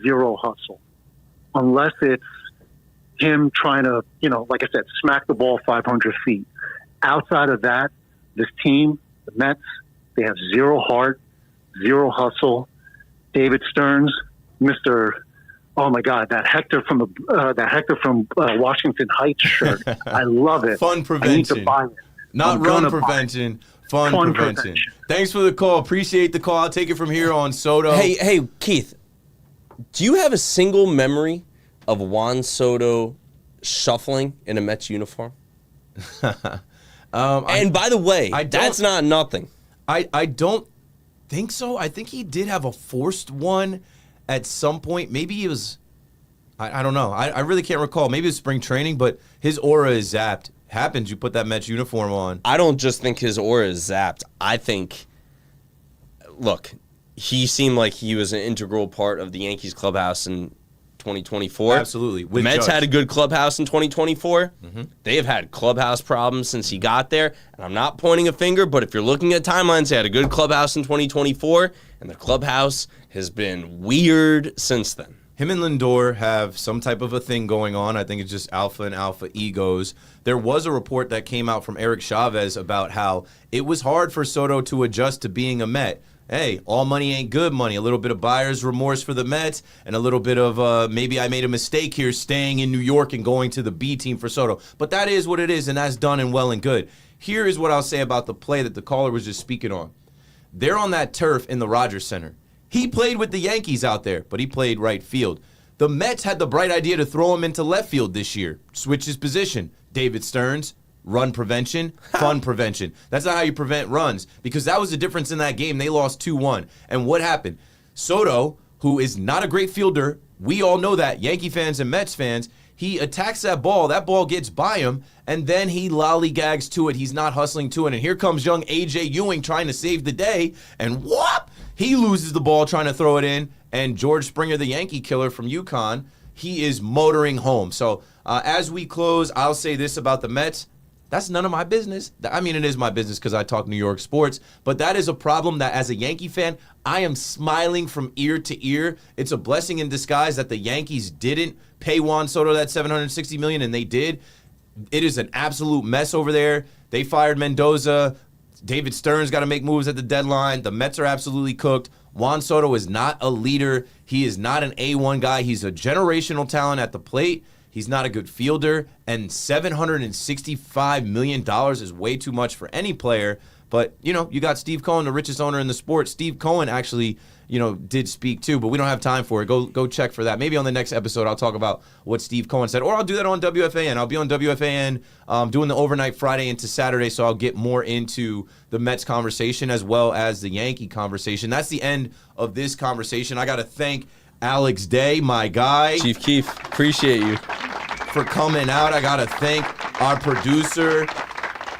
zero hustle. Unless it's him trying to, like I said, smack the ball 500 feet. Outside of that, this team, the Mets, they have zero heart, zero hustle. David Stearns, oh my God, that Hector from Washington Heights shirt. I love it. Fun prevention. I need to buy it. Not run prevention. Fun prevention. Thanks for the call. Appreciate the call. I'll take it from here on Soto. Hey, Keith, do you have a single memory of Juan Soto shuffling in a Mets uniform? And by the way, that's not nothing. I don't think so. I think he did have a forced one at some point. Maybe it was, I don't know. I really can't recall. Maybe it was spring training, but his aura is zapped. Happens, you put that Mets uniform on. I don't just think his aura is zapped. I think, look, he seemed like he was an integral part of the Yankees clubhouse, and 2024. Absolutely. The With Mets Judge. had a good clubhouse in 2024. They have had clubhouse problems since he got there. And I'm not pointing a finger, but if you're looking at timelines, they had a good clubhouse in 2024, and the clubhouse has been weird since then. Him and Lindor have some type of a thing going on. I think it's just alpha and alpha egos. There was a report that came out from Eric Chavez about how it was hard for Soto to adjust to being a Met. Hey, all money ain't good money. A little bit of buyer's remorse for the Mets and a little bit of maybe I made a mistake here staying in New York and going to the B team for Soto. But that is what it is, and that's done and well and good. Here is what I'll say about the play that the caller was just speaking on. They're on that turf in the Rogers Center. He played with the Yankees out there, but he played right field. The Mets had the bright idea to throw him into left field this year. Switch his position. David Stearns, run prevention, fun prevention. That's not how you prevent runs, because that was the difference in that game. They lost 2-1. And what happened? Soto, who is not a great fielder, we all know that, Yankee fans and Mets fans, he attacks that ball gets by him, and then he lollygags to it. He's not hustling to it. And here comes young A.J. Ewing trying to save the day, and whoop! He loses the ball trying to throw it in, and George Springer, the Yankee killer from UConn, he is motoring home. So as we close, I'll say this about the Mets. That's none of my business. I mean, it is my business because I talk New York sports, but that is a problem that as a Yankee fan, I am smiling from ear to ear. It's a blessing in disguise that the Yankees didn't pay Juan Soto that $760 million, and they did. It is an absolute mess over there. They fired Mendoza. David Stearns got to make moves at the deadline. The Mets are absolutely cooked. Juan Soto is not a leader. He is not an A1 guy. He's a generational talent at the plate. He's not a good fielder, and $765 million is way too much for any player. But, you know, you got Steve Cohen, the richest owner in the sport. Steve Cohen actually, you know, did speak too, but we don't have time for it. Go check for that. Maybe on the next episode I'll talk about what Steve Cohen said, or I'll do that on WFAN. I'll be on WFAN doing the overnight Friday into Saturday, so I'll get more into the Mets conversation as well as the Yankee conversation. That's the end of this conversation. I got to thank Alex Day, my guy. Chief Keef, appreciate you. For coming out. I got to thank our producer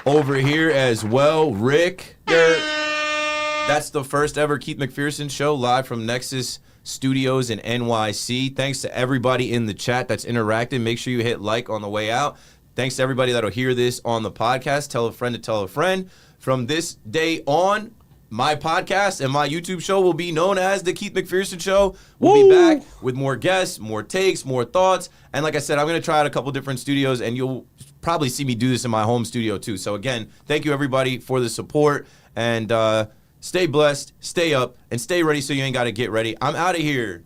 over here as well, Rick. That's the first ever Keith McPherson show live from Nexus Studios in NYC. Thanks to everybody in the chat that's interacting. Make sure you hit like on the way out. Thanks to everybody that'll hear this on the podcast. Tell a friend to tell a friend. From this day on, my podcast and my YouTube show will be known as The Keith McPherson Show. We'll be back with more guests, more takes, more thoughts. And like I said, I'm going to try out a couple different studios, and you'll probably see me do this in my home studio too. So again, thank you everybody for the support. And stay blessed, stay up, and stay ready so you ain't got to get ready. I'm out of here.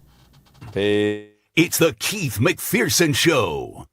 Peace. It's the Keith McPherson Show.